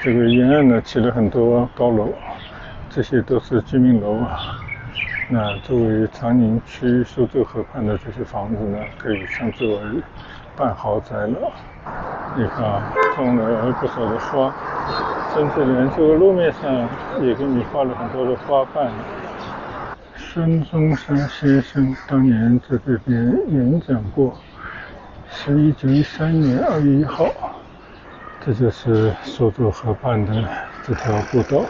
这个沿岸呢起了很多高楼，这些都是居民楼啊。那作为长宁区苏州河畔的这些房子呢，可以称之为半豪宅了。你看啊，种了不少的花，甚至连这个路面上也给你画了很多的花瓣。孙中山先生当年在这边演讲过，是1913年2月1号。这就是苏州河畔的这条步道。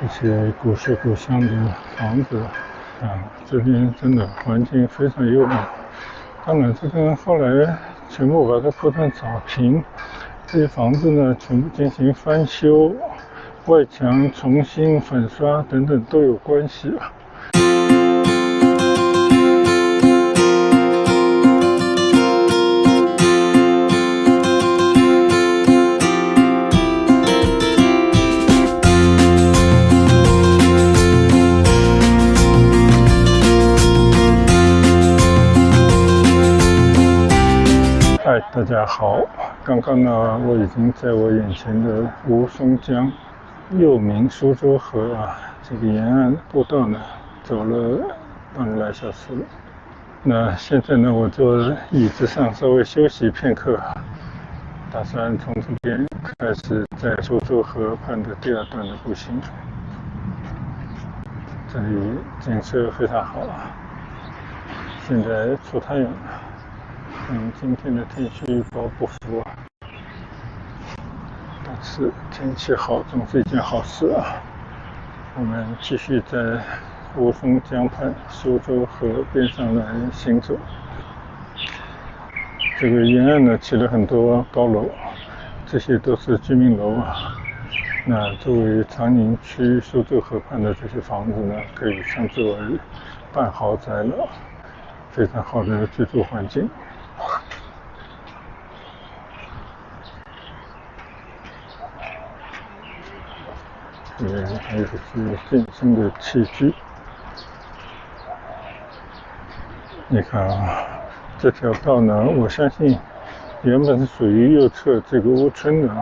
这些古色古香的房子啊，这边真的环境非常优美。当然，这个后来全部把它铺上草坪，这些房子呢全部进行翻修，外墙重新粉刷等等都有关系啊。嗨，大家好！刚刚呢，我已经在我眼前的吴淞江，又名苏州河啊，这个沿岸步道呢，走了半个来小时了。那现在呢，我坐椅子上稍微休息片刻，打算从这边开始在苏州河畔的第2段的步行。这里景色非常好啊，现在出太阳了。今天的天气预报不符啊，但是天气好总是一件好事啊。我们继续在吴淞江畔苏州河边上来行走。这个沿岸呢起了很多高楼，这些都是居民楼啊。那作为长宁区苏州河畔的这些房子呢，可以称之为半豪宅了，非常好的居住环境。还有是健身的器具。你看啊，这条道呢，我相信原本是属于右侧这个屋村的，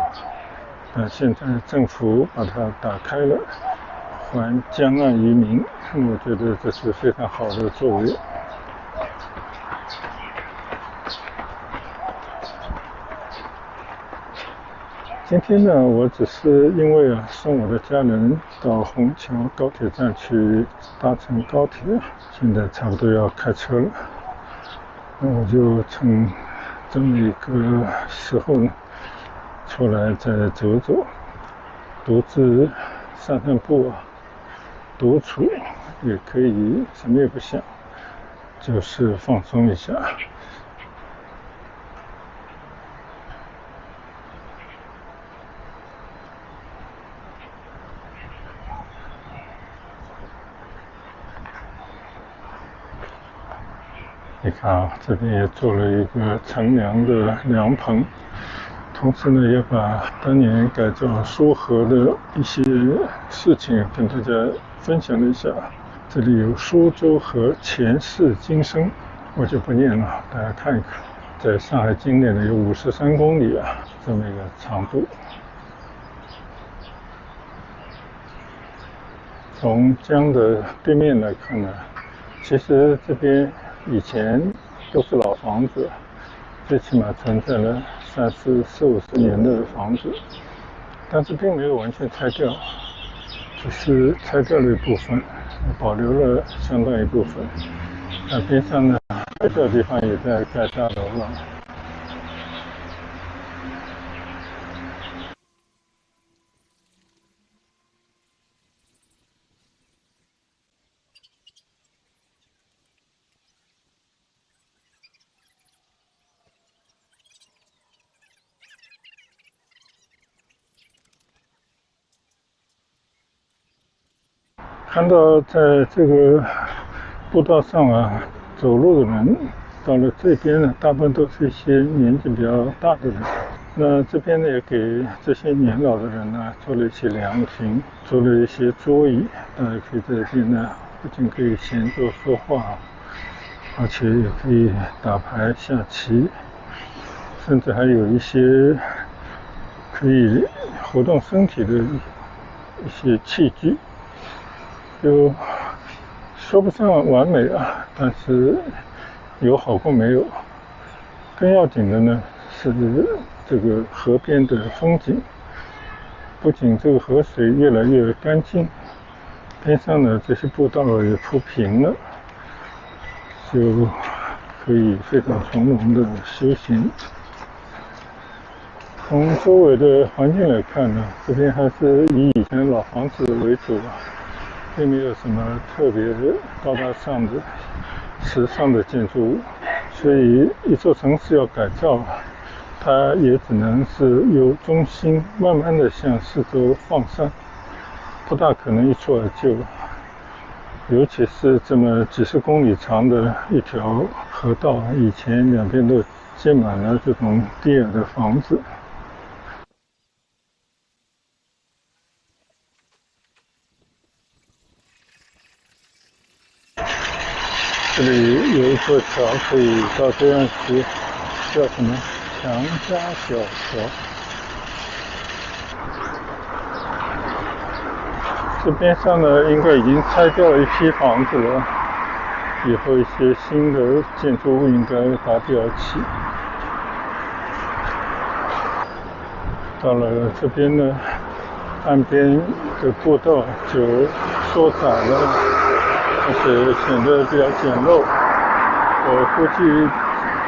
但现在政府把它打开了，还江岸于民，我觉得这是非常好的作为。今天呢，我只是因为送我的家人到虹桥高铁站去搭乘高铁，现在差不多要开车了，那我就趁这么一个时候呢，出来再走走，独自散散步啊，独处也可以什么也不想，就是放松一下。你看啊，这边也做了一个乘凉的凉棚，同时呢，也把当年改造苏河的一些事情跟大家分享了一下。这里有苏州河前世今生，我就不念了，大家看一看。在上海境内呢，有53公里啊，这么一个长度。从江的对面来看呢，其实这边以前都是老房子，最起码存在了40、50年的房子，但是并没有完全拆掉，只是拆掉了一部分，保留了相当一部分。那边上呢，这个地方也在盖大楼了。看到在这个步道上啊，走路的人到了这边呢，大部分都是一些年纪比较大的人。那这边呢，也给这些年老的人呢做了一些凉亭，做了一些桌椅，大家可以在这边呢，不仅可以闲坐说话，而且也可以打牌、下棋，甚至还有一些可以活动身体的一些器具，就说不上完美啊，但是有好过没有。更要紧的呢是这个河边的风景，不仅这个河水越来越干净，边上的这些步道也铺平了，就可以非常从容的休闲。从周围的环境来看呢，这边还是以以前老房子为主，并没有什么特别高大上的时尚的建筑物，所以一座城市要改造，它也只能是由中心慢慢的向四周放散，不大可能一蹴而就。尤其是这么几十公里长的一条河道，以前两边都建满了这种低矮的房子。这里有一座桥可以到对岸去，叫什么强家小桥。这边上呢应该已经拆掉了一批房子了，以后一些新的建筑物应该拔地而起。到了这边呢，岸边的步道就缩窄了，而且显得比较简陋。我估计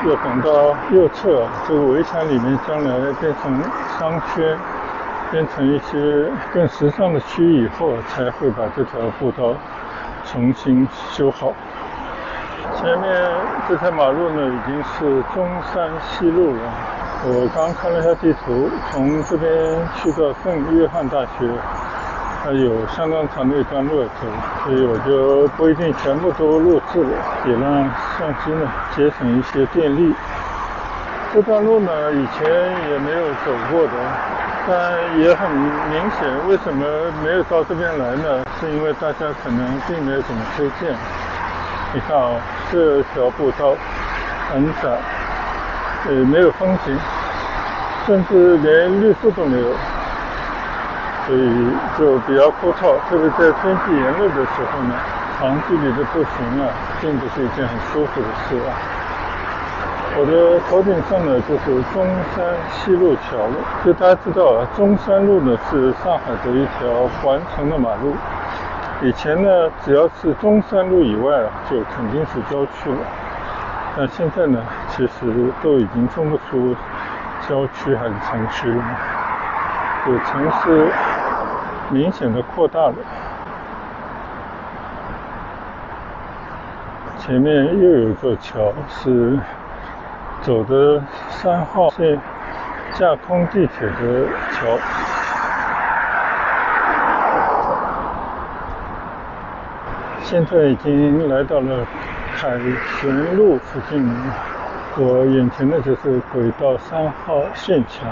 要等到右侧这个围墙里面将来变成商圈，变成一些更时尚的区域以后，才会把这条步道重新修好。前面这条马路呢已经是中山西路了。我刚看了一下地图，从这边去到圣约翰大学还有相当长的一段路要走，所以我就不一定全部都录制了，也让相机呢节省一些电力。这段路呢以前也没有走过的，但也很明显，为什么没有到这边来呢？是因为大家可能并没有怎么推荐。你看啊，这条步道很窄，没有风景，甚至连绿树都没有，所以就比较枯燥。特别在天气炎热的时候呢，长距离的步行啊，并不是一件很舒服的事啊。我的头顶上呢就是中山西路桥了。就大家知道啊，中山路呢是上海的一条环城的马路。以前呢，只要是中山路以外啊，就肯定是郊区了。但现在呢，其实都已经分不出郊区还是城区了，就城市明显的扩大了。前面又有一座桥，是走的3号线架空地铁的桥。现在已经来到了凯旋路附近了，我眼前的就是轨道3号线桥。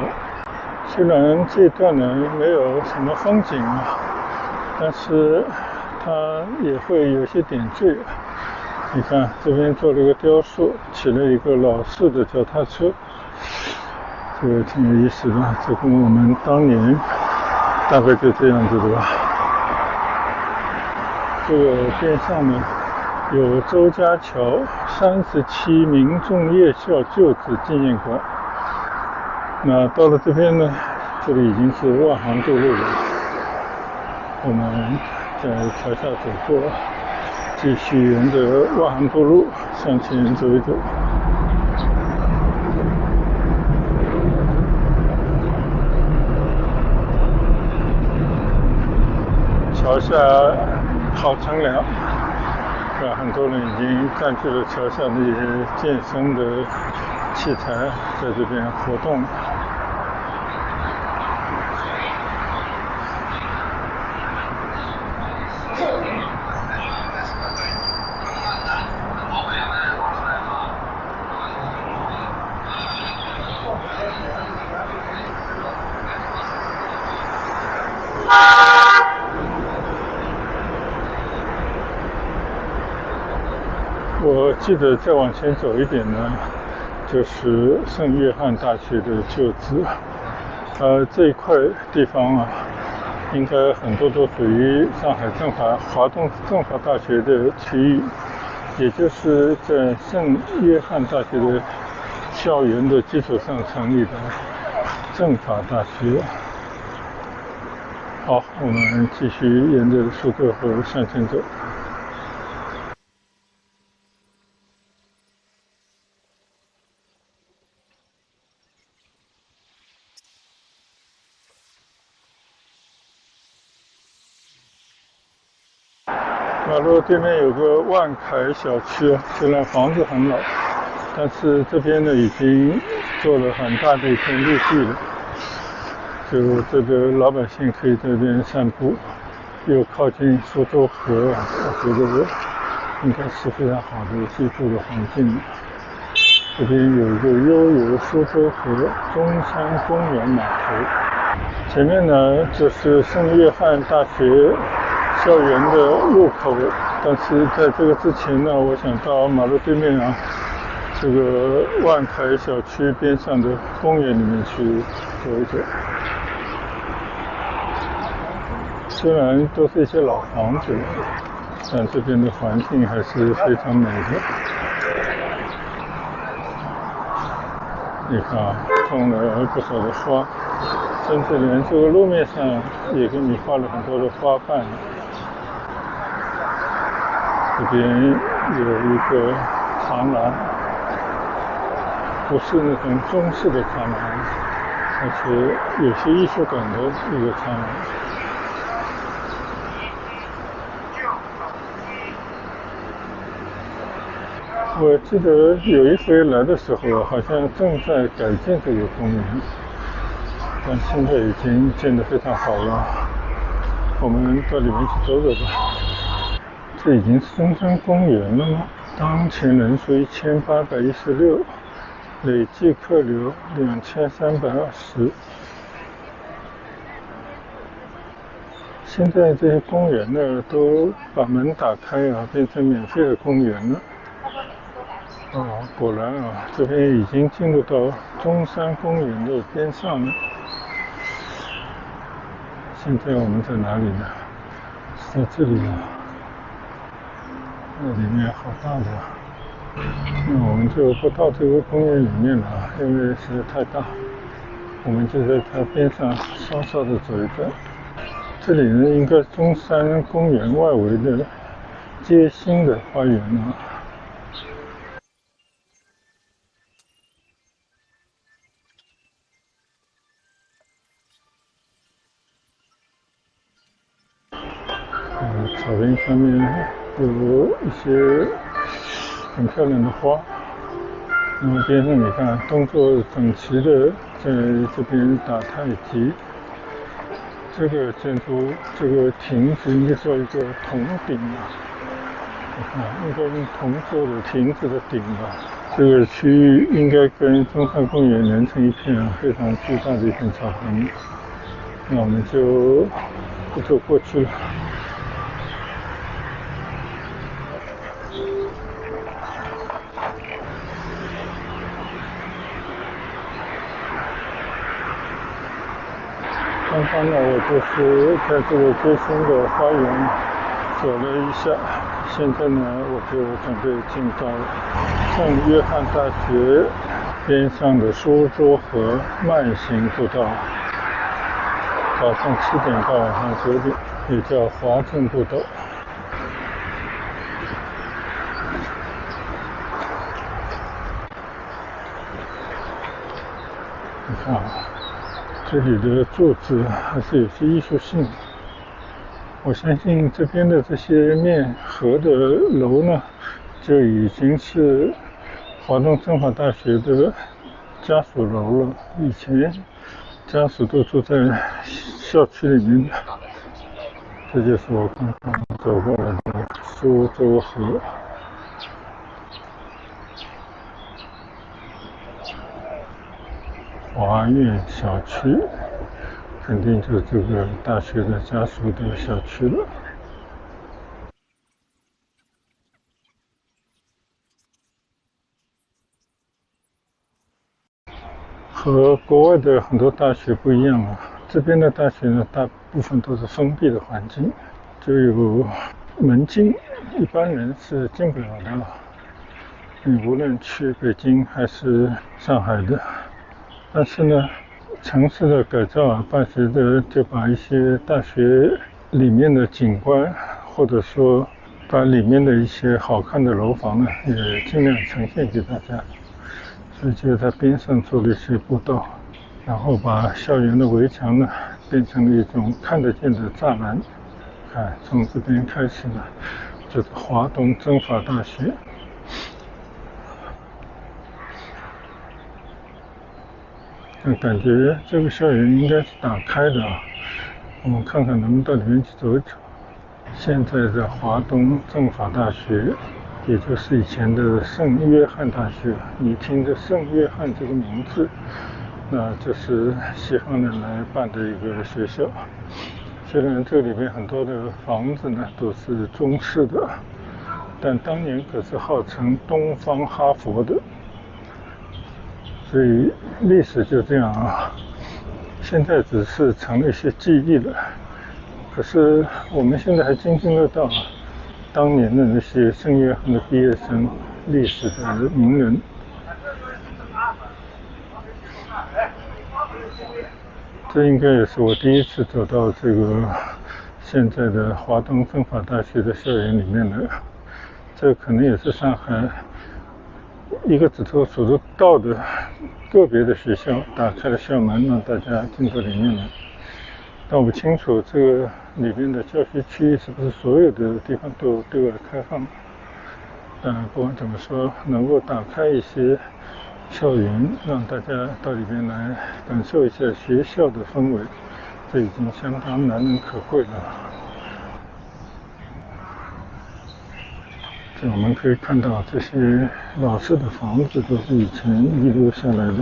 虽然这段呢没有什么风景啊，但是它也会有些点缀。你看这边做了一个雕塑，起了一个老式的脚踏车，这个挺有意思的。这跟我们当年大概就这样子的吧。这个边上呢有周家桥37民众夜校旧址纪念馆。那到了这边呢，这里已经是万航渡路了。我们在桥下走过，继续沿着万航渡路向前走一走。桥下好乘凉，很多人已经占据了桥下那些健身的器材，在这边活动。我记得再往前走一点呢，就是圣约翰大学的旧址。这一块地方啊，应该很多都属于上海华东政法大学的区域，也就是在圣约翰大学的校园的基础上成立的政法大学。好，我们继续沿着苏州河向前走。马路对面有个万凯小区，虽然房子很老，但是这边呢已经做了很大的一片绿地了，就这个老百姓可以在这边散步，又靠近苏州河，我觉得应该是非常好的居住的环境。这边有一个悠游苏州河中山公园码头，前面呢就是圣约翰大学校园的入口，但是在这个之前呢，我想到马路对面啊，这个万凯小区边上的公园里面去走一走。虽然都是一些老房子，但这边的环境还是非常美的。你看啊，种了不少的花，甚至连这个路面上也给你画了很多的花瓣。这边有一个长廊，不是那种中式的长廊，而且有些艺术感的一个长廊。我记得有一回来的时候，好像正在改建这个公园，但现在已经建得非常好了。我们到里面去走走吧。这已经是中山公园了吗？当前人数1816，累计客流2320。现在这些公园呢，都把门打开啊，变成免费的公园了。果然啊，这边已经进入到中山公园的边上了。现在我们在哪里呢？在这里啊。那里面好大的，那我们就不到这个公园里面了，因为实在太大。我们就在它边上稍稍的走一走。这里呢，应该中山公园外围的街心的花园啊。草坪上面有一些很漂亮的花，那么边上你看动作整齐的在这边打太极。这个建筑，这个亭子应该叫一个铜顶啊，你看应该用铜做的亭子的顶吧。这个区域应该跟中山公园连成一片非常巨大的一片草坪，那我们就不走过去了。刚刚呢，我就是在这个街心的花园走了一下，现在呢，我就准备进到圣约翰大学边上的苏州河慢行步道，早上7点到晚上9点，也叫华正步道。你看啊，这里的柱子还是有些艺术性。我相信这边的这些面河的楼呢，就已经是华东政法大学的家属楼了。以前家属都住在校区里面的。这就是我刚刚走过来的苏州河。华苑小区，肯定就是这个大学的家属的小区了。和国外的很多大学不一样啊，这边的大学呢，大部分都是封闭的环境，就有门禁，一般人是进不了的。你无论去北京还是上海的，但是呢，城市的改造啊，伴随着就把一些大学里面的景观，或者说把里面的一些好看的楼房呢，也尽量呈现给大家。所以就在边上做了一些步道，然后把校园的围墙呢变成了一种看得见的栅栏。看，从这边开始呢，就是华东政法大学。感觉这个校园应该是打开的啊，我们看看能不能到里面去走一走。现在的华东政法大学，也就是以前的圣约翰大学，你听着圣约翰这个名字，那就是西方人来办的一个学校。虽然这里面很多的房子呢都是中式的，但当年可是号称东方哈佛的。所以历史就这样啊，现在只是成了一些记忆了。可是我们现在还津津乐道当年的那些圣约翰的毕业生，历史的名人。这应该也是我第一次走到这个现在的华东政法大学的校园里面的。这可能也是上海一个指头数得到的个别的学校打开了校门，让大家进到里面来。但我不清楚这个里面的教学区是不是所有的地方都对外开放。不管怎么说，能够打开一些校园，让大家到里面来感受一下学校的氛围，这已经相当难能可贵了。这我们可以看到，这些老式的房子都是以前遗留下来的。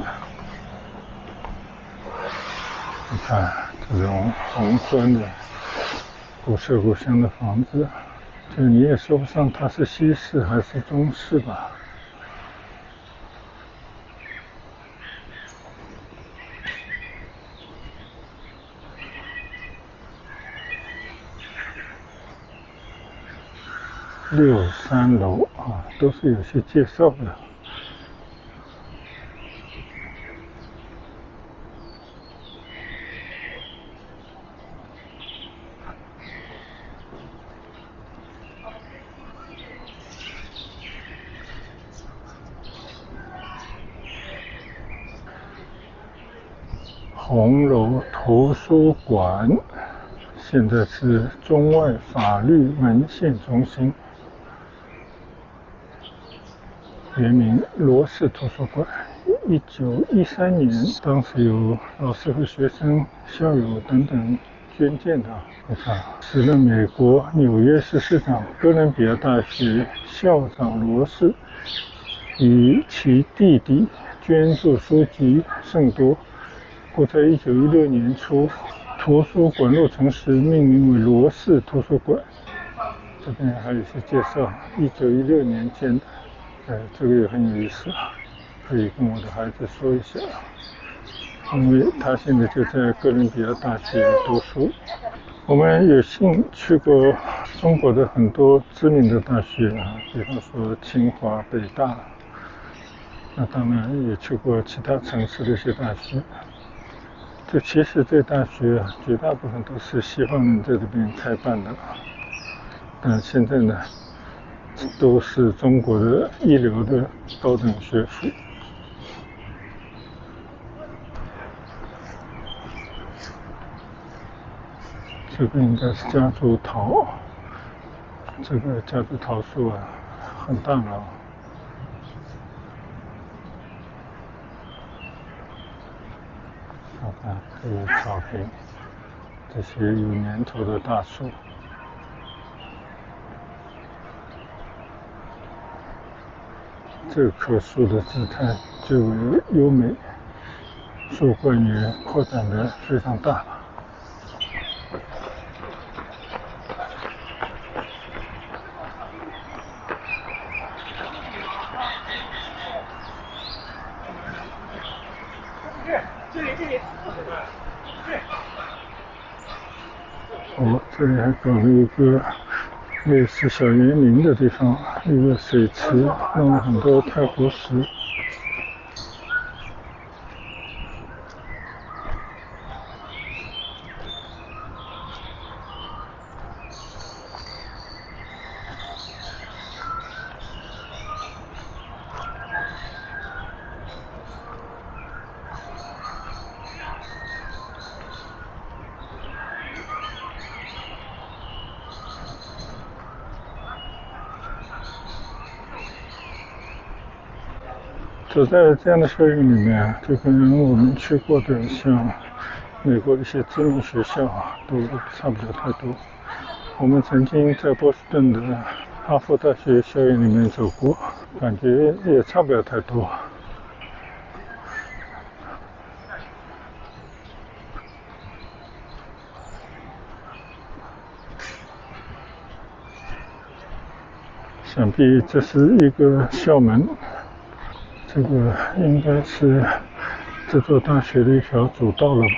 你看这种红砖的古色古香的房子，这你也说不上它是西式还是中式吧。63楼啊，都是有些介绍的。红楼图书馆现在是中外法律文献中心，原名罗氏图书馆。1913年，当时有老师和学生、校友等等捐建的。你看，时任美国纽约市市长、哥伦比亚大学校长罗氏与其弟弟捐助书籍甚多，故在1916年初，图书馆落成时命名为罗氏图书馆。这边还有一些介绍，1916年建的。这个也很有意思，可以跟我的孩子说一下，因为他现在就在哥伦比亚大学读书。我们有幸去过中国的很多知名的大学啊，比方说清华、北大，那当然也去过其他城市的一些大学。其实这大学绝大部分都是西方人在这边开办的，但现在呢，都是中国的一流的高等学府。这个应该是夹竹桃，这个夹竹桃树啊，很大了。看看这个草坪，这些有年头的大树。这棵树的姿态最为优美，树冠也扩展得非常大。哦，这里还搞了一个类似小园林的地方，一个水池，弄了很多泰国石。走在这样的校园里面，就跟我们去过的像美国一些知名学校都差不了太多。我们曾经在波士顿的哈佛大学校园里面走过，感觉也差不了太多。想必这是一个校门，这个应该是这座大学的一条主道了吧。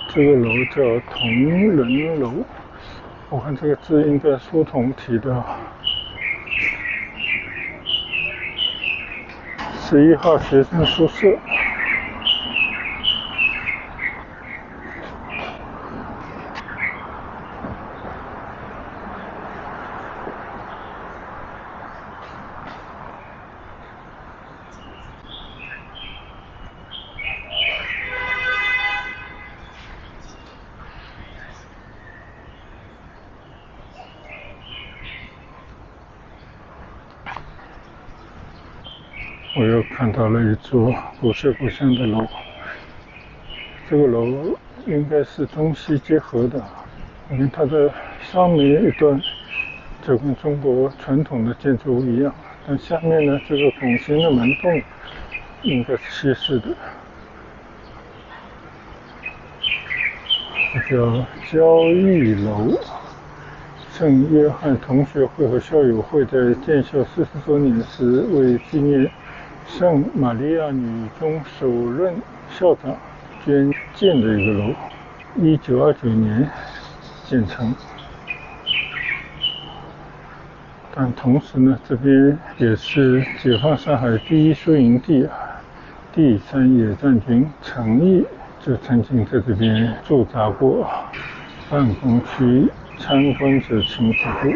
这个楼叫同仁楼，我看这个字应该书童体的。11号学生宿舍。我又看到了一座古色古香的楼，这个楼应该是中西结合的，因为它的上面一段就跟中国传统的建筑物一样，但下面呢，这个拱形的门洞应该是西式的，这叫交易楼。圣约翰同学会和校友会在建校40周年时，为纪念圣玛利亚女中首任校长捐建的一个楼，1929年建成。但同时呢，这边也是解放上海第一宿营地第3野战军陈毅就曾经在这边驻扎过，办公区参观者请止步，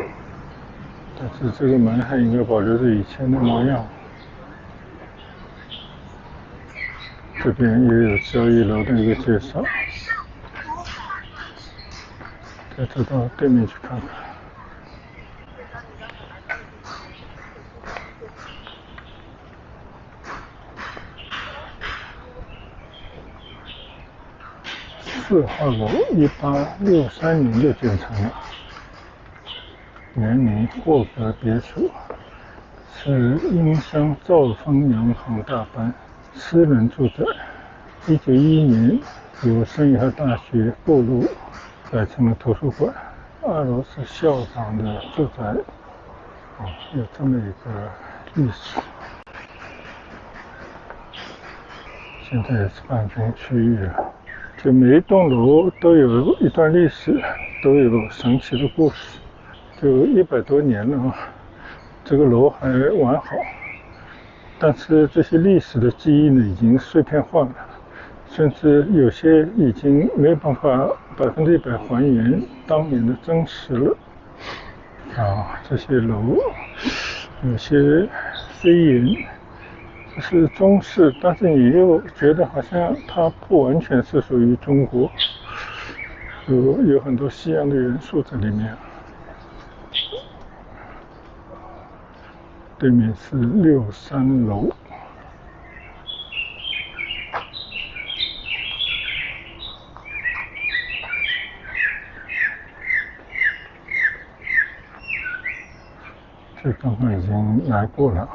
但是这个门还应该保留着以前的模样。这边也有交易楼的一个介绍，再走到对面去看看。4号楼1863年就建成了，原名霍格别墅，是英商兆丰洋行大班私人住宅。1911年由圣约翰大学购入，改成了图书馆。2楼是校长的住宅。有这么一个历史。现在也是办公区域了。就每一栋楼都有一段历史，都有神奇的故事。就100多年了，这个楼还完好，但是这些历史的记忆呢，已经碎片化了，甚至有些已经没办法100%还原当年的真实了。这些楼有些虽然是中式，但是你又觉得好像它不完全是属于中国，有很多西洋的元素在里面。对面是63楼。这刚刚已经来过了。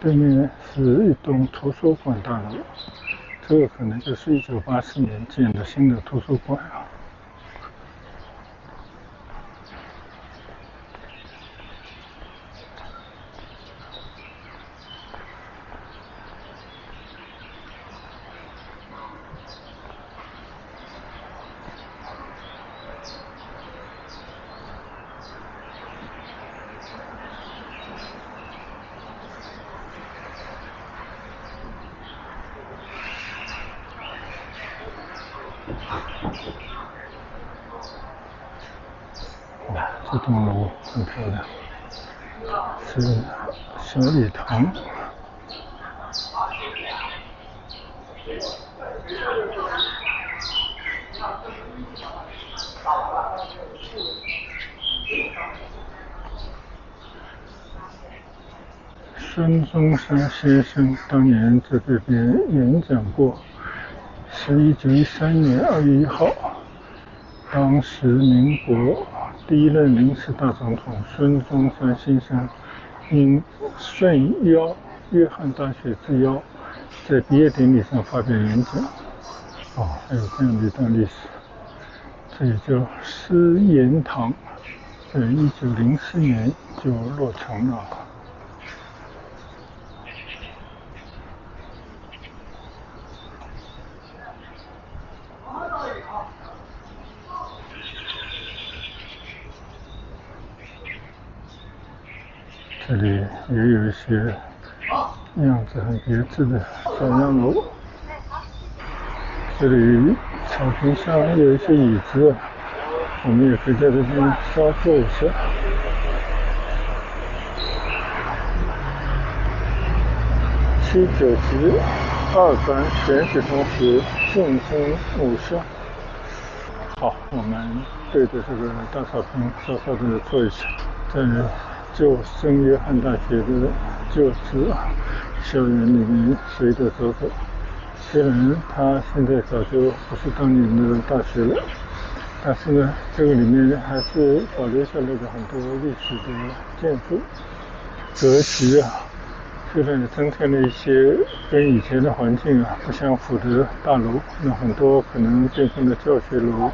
对面是一栋图书馆大楼，这个可能就是1980年建的新的图书馆啊。这栋楼很漂亮，是小礼堂。孙中山先生当年在这边演讲过，是1913年2月1号，当时民国第一任临时大总统孙中山先生应顺邀约翰大学之邀，在毕业典礼上发表演讲。还有这样的一段历史，这也叫思言堂，在1904年就落成了。这里也有一些样子很别致的小洋楼。这里草坪上有一些椅子，我们也可以在这边稍坐一下。7、9级2班选举同学竞争偶像。好，我们对着这个大草坪稍稍的坐一下，在旧圣约翰大学的旧址校园里面随着走走。虽然它现在早就不是当年的大学了，但是呢，这个里面还是保留下来的很多历史的建筑格局虽然也增添了一些跟以前的环境不相符的大楼，那很多可能变成了教学楼，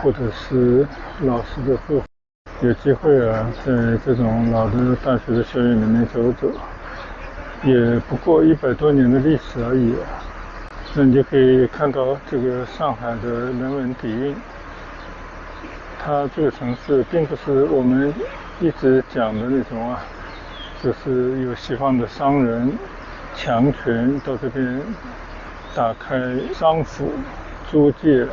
或者是老师的住所。有机会在这种老的大学的校园里面走走，也不过100多年的历史而已那你就可以看到这个上海的人文底蕴。它这个城市并不是我们一直讲的那种就是有西方的商人强权到这边打开商府租界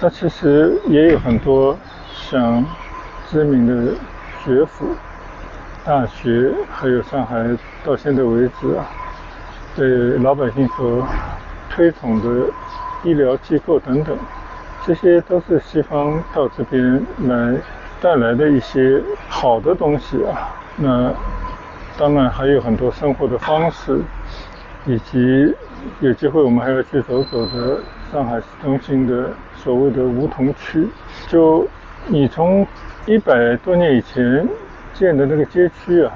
它其实也有很多像知名的学府大学，还有上海到现在为止对老百姓所推崇的医疗机构等等，这些都是西方到这边来带来的一些好的东西那当然还有很多生活的方式，以及有机会我们还要去走走的上海市中心的所谓的梧桐区。就你从100多年以前建的那个街区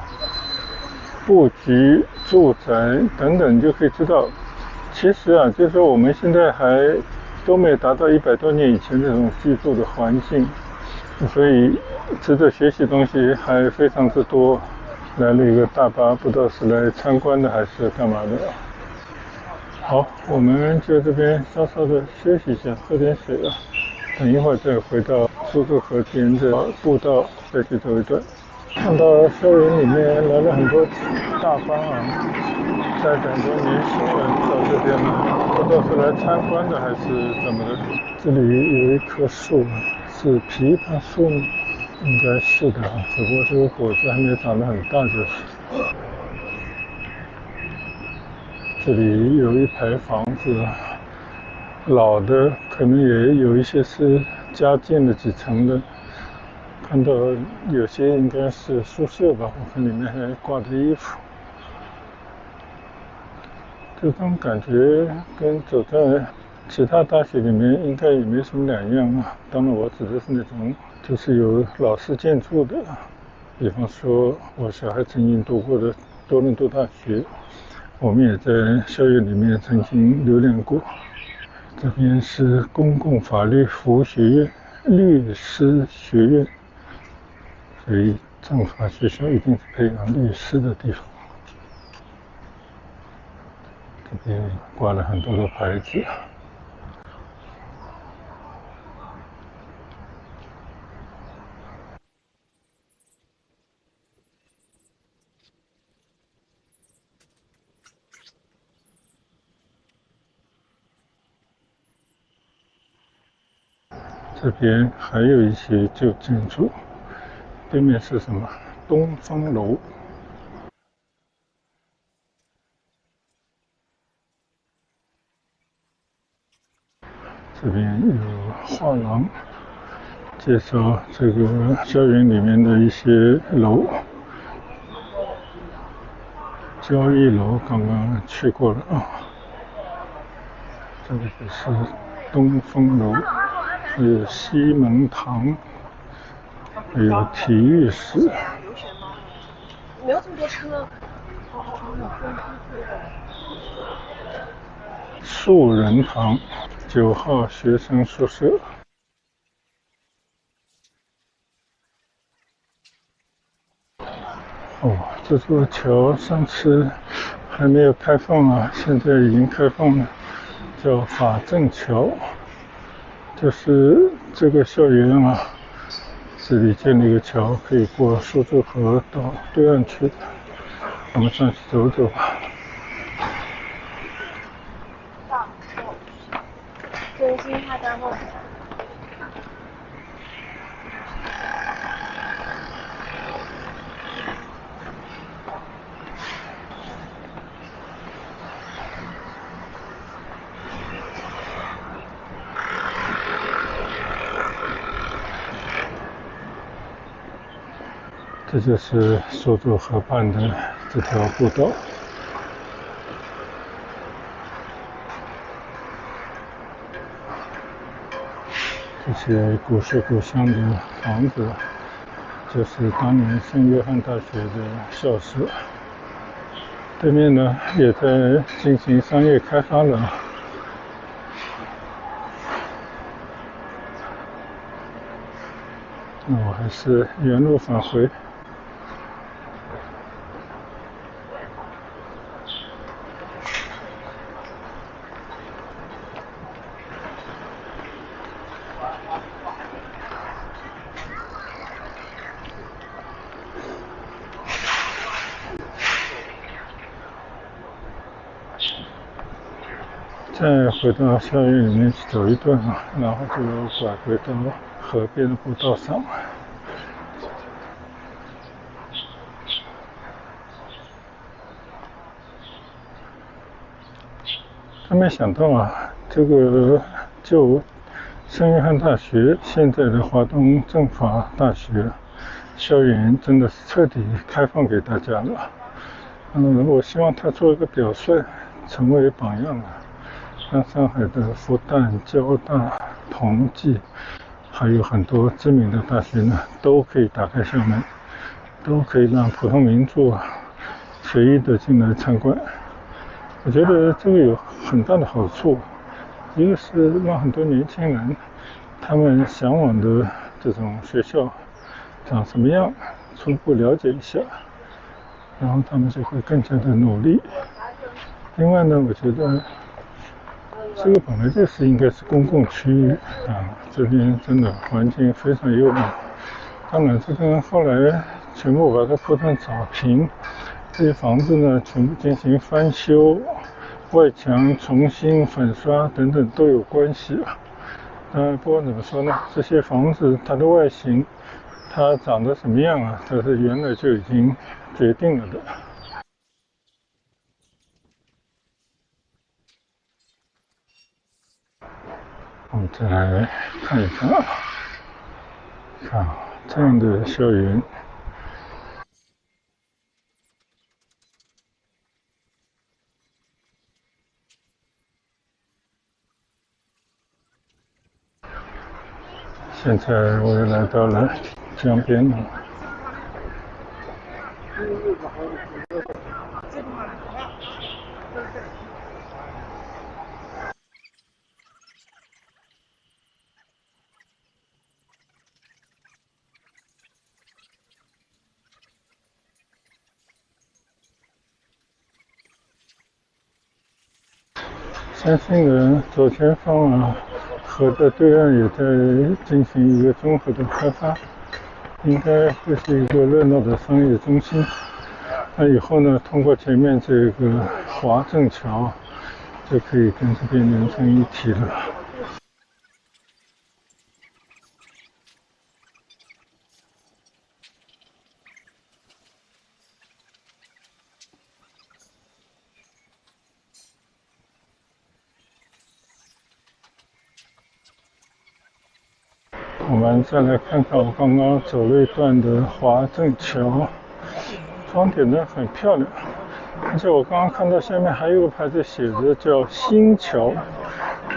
布局、住宅等等，你就可以知道，其实就是说我们现在还都没有达到100多年以前这种居住的环境，所以值得学习的东西还非常之多。来了一个大巴，不知道是来参观的还是干嘛的。好，我们就这边稍稍的休息一下，喝点水等一会儿再回到苏州河沿着步道再去走一段。看到校园里面来了很多大巴带着很多年轻人到这边来，不知道是来参观的还是怎么的。这里有一棵树，是枇杷树吗？应该是的只不过这个果子还没长得很大就是。这里有一排房子老的可能也有一些是加建了几层的，看到有些应该是宿舍吧，我看里面还挂着衣服。这种感觉跟走在其他大学里面应该也没什么两样当然我指的是那种就是有老式建筑的，比方说我小孩曾经读过的多伦多大学，我们也在校园里面曾经留恋过。这边是公共法律服务学院、律师学院，所以政法学校一定是培养律师的地方。这边挂了很多的牌子。这边还有一些旧建筑，对面是什么？东方楼。这边有画廊，介绍这个校园里面的一些楼。交易楼刚刚去过了啊，这个就是东风楼，还有西门堂，还有体育室。没有这么多车。树人堂9号学生宿舍。哦，这座桥上次还没有开放啊，现在已经开放了，叫法政桥。就是这个校园啊，这里建了一个桥，可以过苏州河到对岸去。我们上去走走吧。真心话大冒险。这就是苏州河畔的这条步道。这些古色古香的房子，就是当年圣约翰大学的校舍。对面呢，也在进行商业开发了。那我还是原路返回。再回到校园里面去走一段啊，然后就拐回到河边的步道上。真没想到啊，这个就圣约翰大学，现在的华东政法大学校园真的是彻底开放给大家了。我希望他做一个表率，成为榜样啊。像上海的复旦、交大、同济，还有很多知名的大学呢，都可以打开校门，都可以让普通民众随意的进来参观。我觉得这个有很大的好处，一个是让很多年轻人他们向往的这种学校长什么样，初步了解一下，然后他们就会更加的努力。另外呢，我觉得这个本来就是应该是公共区域啊，这边真的环境非常优美。当然，这个后来全部把它铺上草坪，这些房子呢全部进行翻修，外墙重新粉刷等等都有关系啊。不管怎么说呢，这些房子它的外形，它长得什么样啊，这是原来就已经决定了的。我们再来看一看啊，看这样的校园。现在我又来到了江边了。相信呢，左前方啊，河的对岸也在进行一个综合的开发，应该会是一个热闹的商业中心。那以后呢，通过前面这个华正桥，就可以跟这边连成一体了。我们再来看看我刚刚走了一段的华正桥，装点的很漂亮，而且我刚刚看到下面还有个牌子写着叫新桥，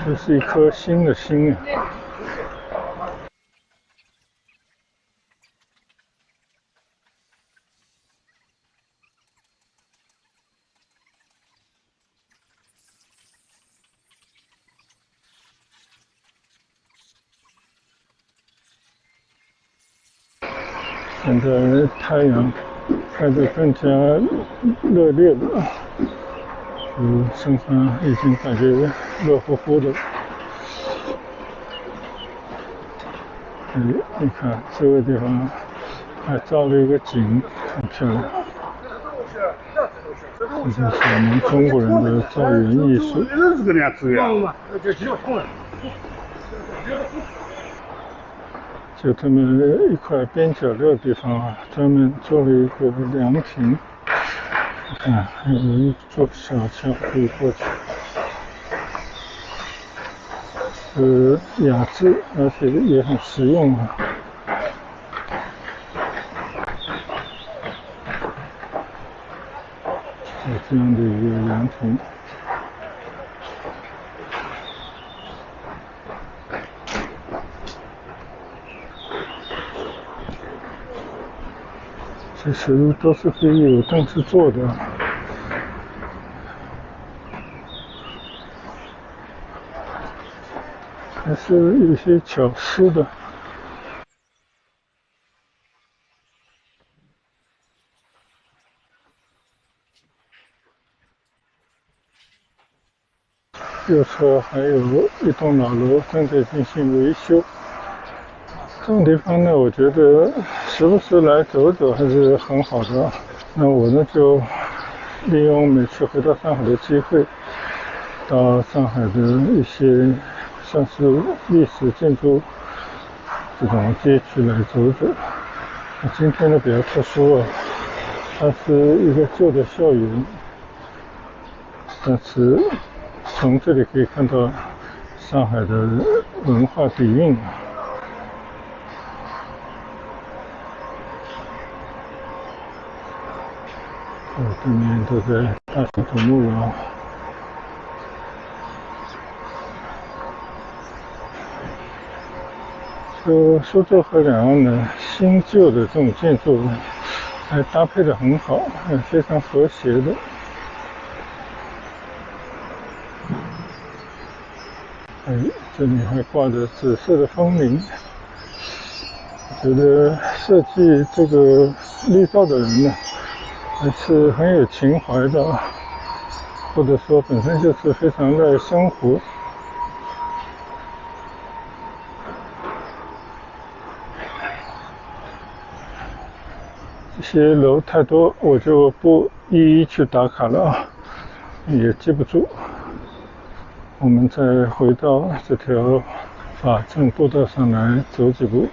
就是一颗新的新啊。现在太阳开得更加热烈了，身上已经感觉热乎乎的。你看这个地方还造了一个景，很漂亮。这就是我们中国人的造园艺术。就这么一块边角料的地方啊，专门做了一个凉亭，看还有一座小桥可以过去。雅致，而且也很实用啊。有这样的一个凉亭。其实都是可以有凳子坐的，还是有些巧思的。右侧还有一栋老楼正在进行维修。这种地方呢，我觉得时不时来走走还是很好的。那我呢就利用每次回到上海的机会，到上海的一些像是历史建筑这种街区来走走。今天呢比较特殊啊，它是一个旧的校园，但是从这里可以看到上海的文化底蕴。对面都在大兴土木了。苏州河两岸呢，新旧的这种建筑还搭配得很好，非常和谐的。这里还挂着紫色的风铃。我觉得设计这个绿道的人呢，还是很有情怀的，或者说本身就是非常的生活。这些楼太多，我就不一一去打卡了啊，也记不住。我们再回到这条法政步道上来走几步。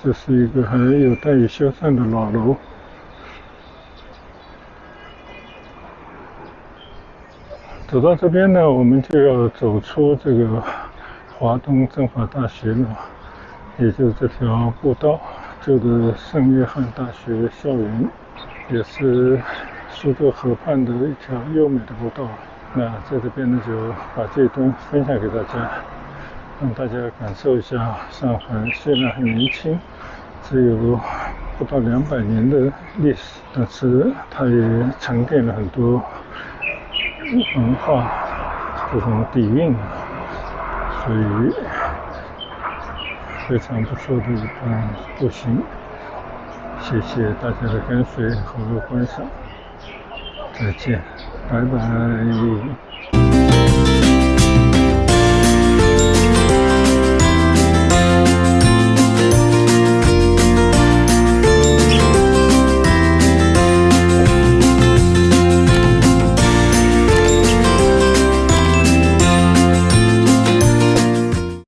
这是一个还有待于修缮的老楼。走到这边呢，我们就要走出这个华东政法大学了，也就是这条步道，旧的圣约翰大学校园，也是苏州河畔的一条优美的步道。那在这边呢，就把这一段分享给大家，让大家感受一下上海虽然很年轻，只有不到200年的历史，但是它也沉淀了很多文化这种底蕴，所以非常不错的一段步行。谢谢大家的跟随和观赏，再见，拜拜。